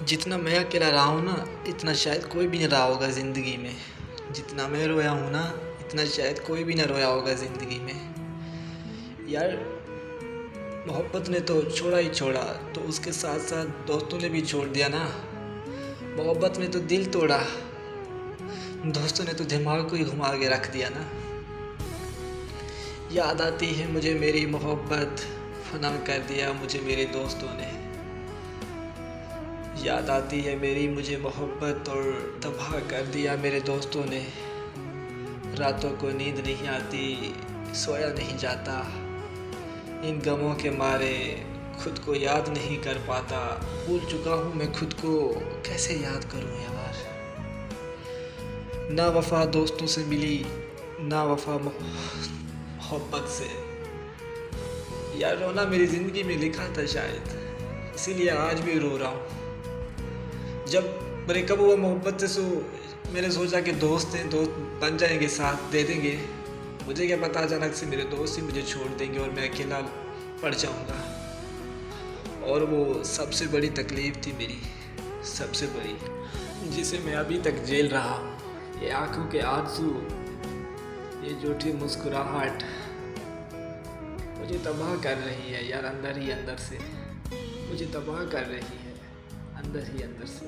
जितना मैं अकेला रहा हूँ ना, इतना शायद कोई भी नहीं रहा होगा ज़िंदगी में। जितना मैं रोया हूँ ना, इतना शायद कोई भी ना रोया होगा ज़िंदगी में। यार, मोहब्बत ने तो छोड़ा ही छोड़ा, तो उसके साथ साथ दोस्तों ने भी छोड़ दिया ना। मोहब्बत ने तो दिल तोड़ा, दोस्तों ने तो दिमाग को ही घुमा के रख दिया ना। याद आती है मुझे मेरी मोहब्बत, फना कर दिया मुझे मेरे दोस्तों ने। याद आती है मेरी मुझे मोहब्बत और तबाह कर दिया मेरे दोस्तों ने। रातों को नींद नहीं आती, सोया नहीं जाता, इन गमों के मारे खुद को याद नहीं कर पाता। भूल चुका हूँ मैं खुद को, कैसे याद करूँ यार। ना वफ़ा दोस्तों से मिली, ना वफ़ा मोहब्बत से। यार, रोना मेरी ज़िंदगी में लिखा था शायद, इसीलिए आज भी रो रहा हूँ। जब ब्रेकअप हुआ मोहब्बत से, मैंने सोचा कि दोस्त हैं, दोस्त बन जाएंगे, साथ दे देंगे। मुझे क्या पता अचानक से मेरे दोस्त ही मुझे छोड़ देंगे और मैं अकेला पड़ जाऊंगा। और वो सबसे बड़ी तकलीफ़ थी मेरी, सबसे बड़ी, जिसे मैं अभी तक झेल रहा हूँ। ये आंखों के आंसू, ये झूठी मुस्कुराहट मुझे तबाह कर रही है यार, अंदर ही अंदर से मुझे तबाह कर रही है, अंदर ही अंदर से।